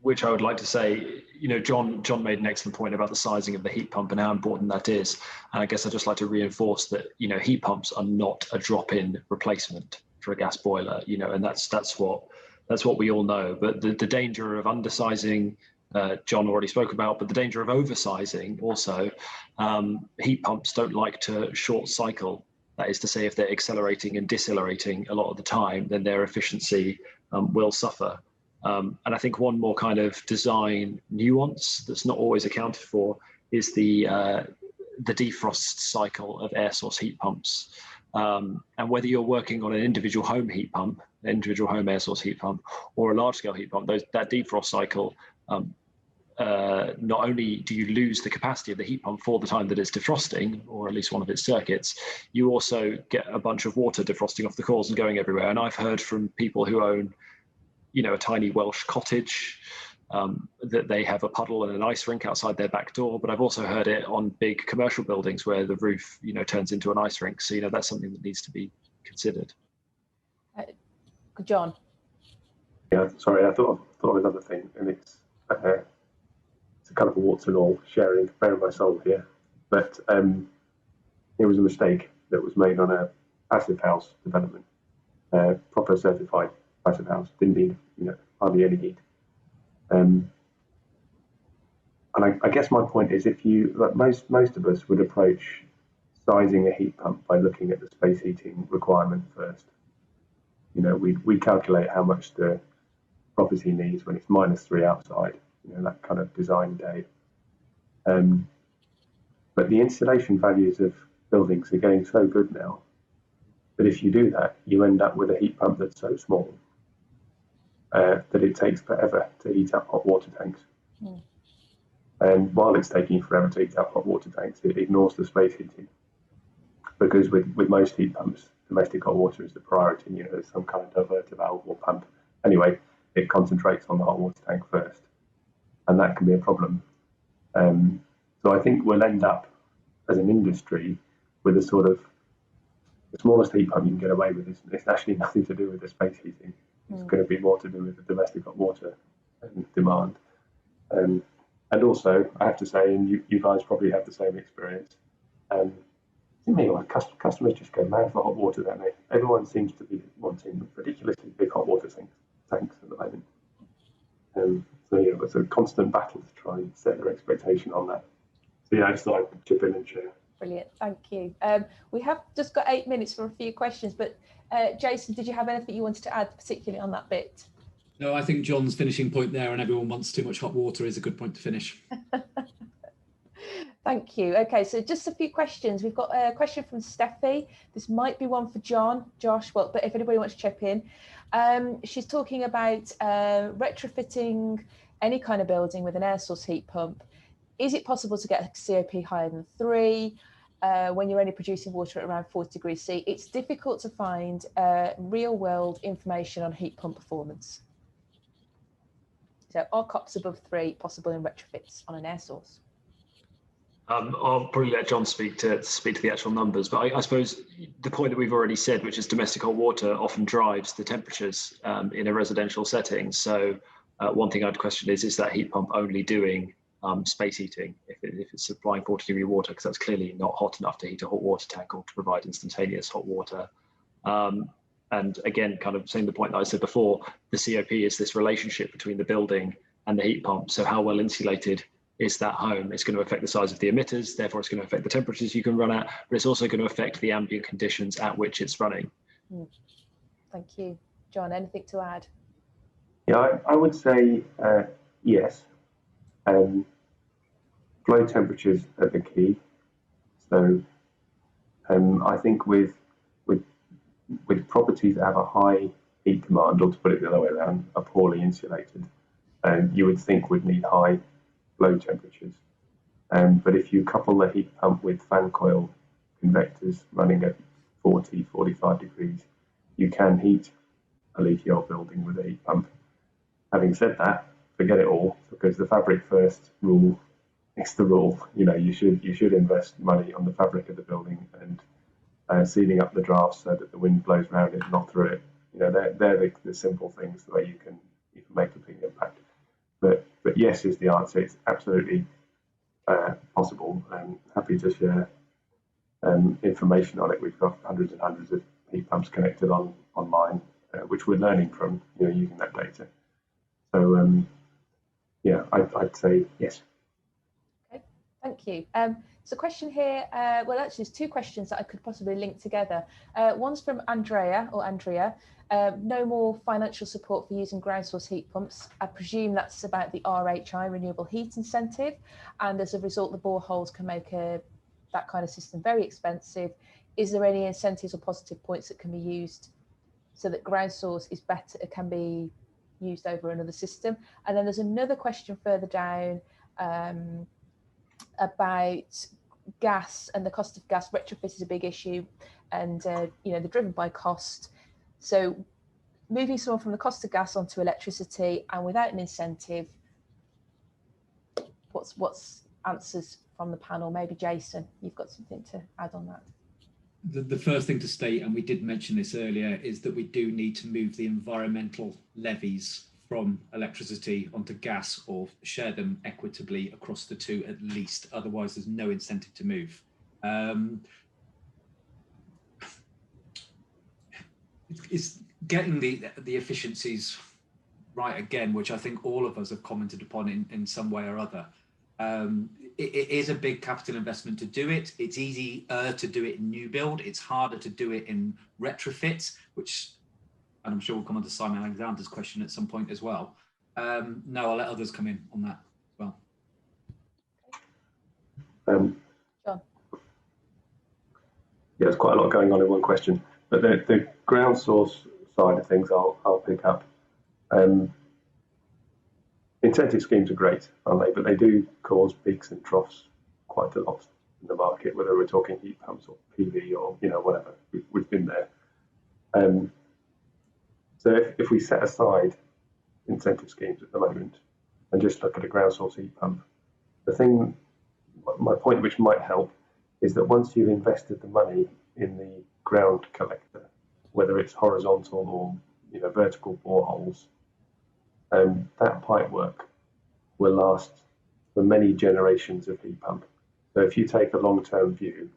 which I would like to say. John made an excellent point about the sizing of the heat pump and how important that is. And I guess I'd just like to reinforce that heat pumps are not a drop-in replacement for a gas boiler. And that's what we all know. But the danger of undersizing, John already spoke about, but the danger of oversizing also. Heat pumps don't like to short cycle. That is to say, if they're accelerating and decelerating a lot of the time, then their efficiency will suffer. And I think one more kind of design nuance that's not always accounted for is the defrost cycle of air source heat pumps. And whether you're working on an individual home heat pump, individual home air source heat pump, or a large scale heat pump, that defrost cycle, not only do you lose the capacity of the heat pump for the time that it's defrosting, or at least one of its circuits, you also get a bunch of water defrosting off the cores and going everywhere. And I've heard from people who own, a tiny Welsh cottage, that they have a puddle and an ice rink outside their back door. But I've also heard it on big commercial buildings where the roof, turns into an ice rink. So, that's something that needs to be considered. John. Yeah, sorry, I thought of another thing, and it's a kind of a warts and all sharing, bare my soul here. But it was a mistake that was made on a passive house development, proper certified passive house, didn't need hardly any heat. And I guess my point is, if you, like most of us would approach sizing a heat pump by looking at the space heating requirement first. We calculate how much the property needs when it's -3 outside, that kind of design day. But the insulation values of buildings are getting so good now that if you do that, you end up with a heat pump that's so small that it takes forever to heat up hot water tanks. Mm. And while it's taking forever to heat up hot water tanks, it ignores the space heating. Because with most heat pumps, domestic hot water is the priority. There's some kind of diverter valve or pump. Anyway, it concentrates on the hot water tank first. And that can be a problem. So I think we'll end up, as an industry, with a sort of, the smallest heat pump you can get away with is it's actually nothing to do with the space heating. It's going to be more to do with the domestic hot water demand. And also, I have to say, and you guys probably have the same experience, customers just go mad for hot water, don't they? Everyone seems to be wanting ridiculously big hot water tanks at the moment. So it's a constant battle to try and set their expectation on that. So I just thought I could chip in and share. Brilliant, thank you. We have just got 8 minutes for a few questions, but Jason, did you have anything you wanted to add, particularly on that bit? No, I think John's finishing point there, and everyone wants too much hot water, is a good point to finish. Thank you. Okay, so just a few questions. We've got a question from Steffi. This might be one for Josh, but if anybody wants to chip in. She's talking about retrofitting any kind of building with an air source heat pump. Is it possible to get a COP higher than 3 when you're only producing water at around 40 degrees C? It's difficult to find real world information on heat pump performance. So are COPs above 3 possible in retrofits on an air source? I'll probably let John speak to the actual numbers, but I suppose the point that we've already said, which is domestic hot water often drives the temperatures in a residential setting. So one thing I'd question is that heat pump only doing space heating if it's supplying 40-degree water, because that's clearly not hot enough to heat a hot water tank or to provide instantaneous hot water. And again, kind of saying the point that I said before, the COP is this relationship between the building and the heat pump. So how well insulated is that home? It's going to affect the size of the emitters, therefore it's going to affect the temperatures you can run at, but it's also going to affect the ambient conditions at which it's running. Thank you. John, anything to add? Yeah, I would say yes. Flow temperatures are the key. So I think with properties that have a high heat demand, or to put it the other way around, are poorly insulated, you would think would need high flow temperatures. But if you couple the heat pump with fan coil convectors running at 40, 45 degrees, you can heat a leaky old building with a heat pump. Having said that, forget it all, because the fabric first rule is the rule. You should invest money on the fabric of the building and sealing up the drafts so that the wind blows around it, not through it. They're the simple things where you can make a big impact. But yes is the answer. It's absolutely possible. I'm happy to share information on it. We've got hundreds and hundreds of heat pumps connected online, which we're learning from using that data. So yeah, I'd say yes. Okay, Thank you. So question here, well, actually, there's two questions that I could possibly link together. One's from Andrea. No more financial support for using ground source heat pumps. I presume that's about the RHI, renewable heat incentive, and as a result, the boreholes can make that kind of system very expensive. Is there any incentives or positive points that can be used so that ground source is better, can be used over another system? And then there's another question further down about gas and the cost of gas. Retrofit is a big issue, and you know, they're driven by cost. So moving someone from the cost of gas onto electricity and without an incentive, what's answers from the panel? Maybe Jason, you've got something to add on that. The first thing to state, and we did mention this earlier, is that we do need to move the environmental levies from electricity onto gas, or share them equitably across the two at least. Otherwise, there's no incentive to move. It's getting the efficiencies right again, which I think all of us have commented upon in some way or other. It is a big capital investment to do it. It's easier to do it in new build. It's harder to do it in retrofit, which, and I'm sure we'll come on to Simon Alexander's question at some point as well. No, I'll let others come in on that as well. John. Yeah, there's quite a lot going on in one question, but the ground source side of things I'll pick up. Incentive schemes are great, aren't they? But they do cause peaks and troughs quite a lot in the market, whether we're talking heat pumps or PV or, you know, whatever. We've been there. So if we set aside incentive schemes at the moment and just look at a ground source heat pump, my point which might help is that once you've invested the money in the ground collector, whether it's horizontal or, you know, vertical boreholes, that pipe work will last for many generations of heat pump. So if you take a long-term view,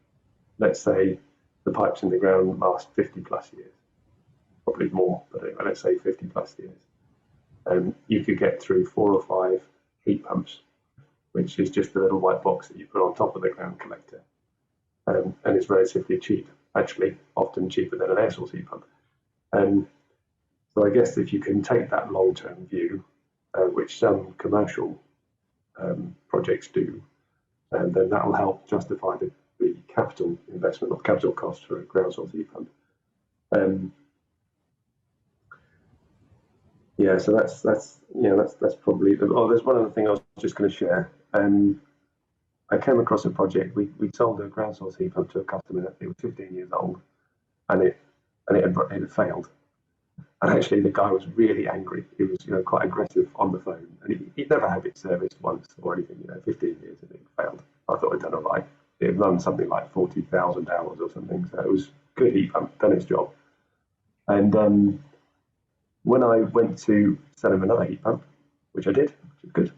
let's say the pipes in the ground last 50 plus years, probably more, but let's say 50 plus years, you could get through 4 or 5 heat pumps, which is just a little white box that you put on top of the ground collector, and it's relatively cheap, actually often cheaper than an air source heat pump. So I guess if you can take that long-term view, which some commercial projects do, then that will help justify the capital investment or capital cost for a ground source heat pump. Yeah, so that's probably. Oh, there's one other thing I was just going to share. I came across a project. We sold a ground source heat pump to a customer. It was 15 years old, and it had failed. And actually, the guy was really angry. He was, you know, quite aggressive on the phone, and he'd never had it serviced once or anything. You know, 15 years and it failed. I thought I'd done all right. It run something like 40,000 hours or something, so it was good heat pump, done its job. And when I went to sell him another heat pump, which I did, which is good,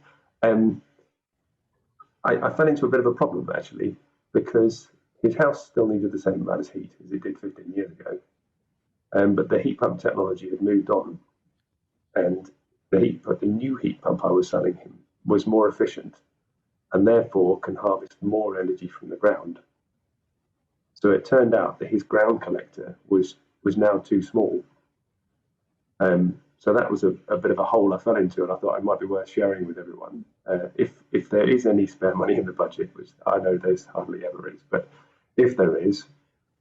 I fell into a bit of a problem actually, because his house still needed the same amount of heat as it did 15 years ago. But the heat pump technology had moved on, and the new heat pump I was selling him was more efficient, and therefore can harvest more energy from the ground. So it turned out that his ground collector was now too small. So that was a bit of a hole I fell into, and I thought it might be worth sharing with everyone. If there is any spare money in the budget, which I know there's hardly ever is, but if there is,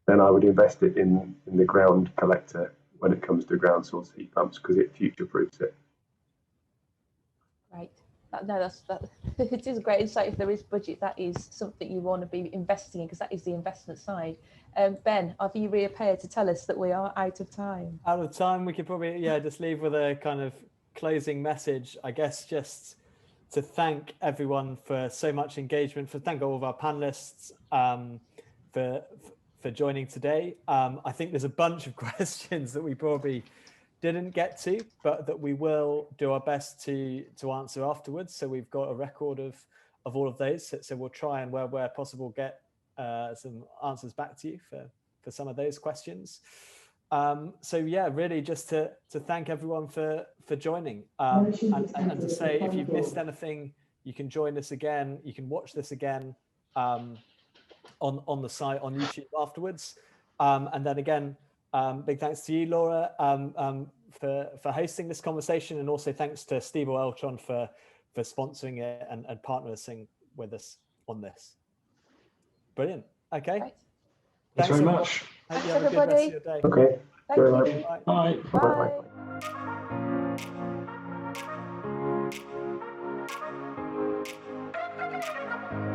then I would invest it in the ground collector when it comes to ground source heat pumps, because it future-proofs it. Right. It is a great insight. If there is budget, that is something you want to be investing in, because that is the investment side. Ben, have you reappeared to tell us that we are out of time? Out of time. We could probably, just leave with a kind of closing message. I guess just to thank everyone for so much engagement, thank all of our panelists for joining today. I think there's a bunch of questions that we probably didn't get to, but that we will do our best to answer afterwards. So we've got a record of all of those. So we'll try and where possible get some answers back to you for some of those questions. So yeah, really just to thank everyone for joining, and to say, if you've missed anything You can join us again. You can watch this again on the site on YouTube afterwards. And then again, big thanks to you, Laura, for hosting this conversation, and also thanks to Stiebel Eltron for sponsoring it and partnering with us on this. Brilliant. Okay. Right. Thanks very much. Hope Thanks, you have a good rest of everybody. your day. Okay. Thank Very much. you. Bye. Bye. Bye. Bye.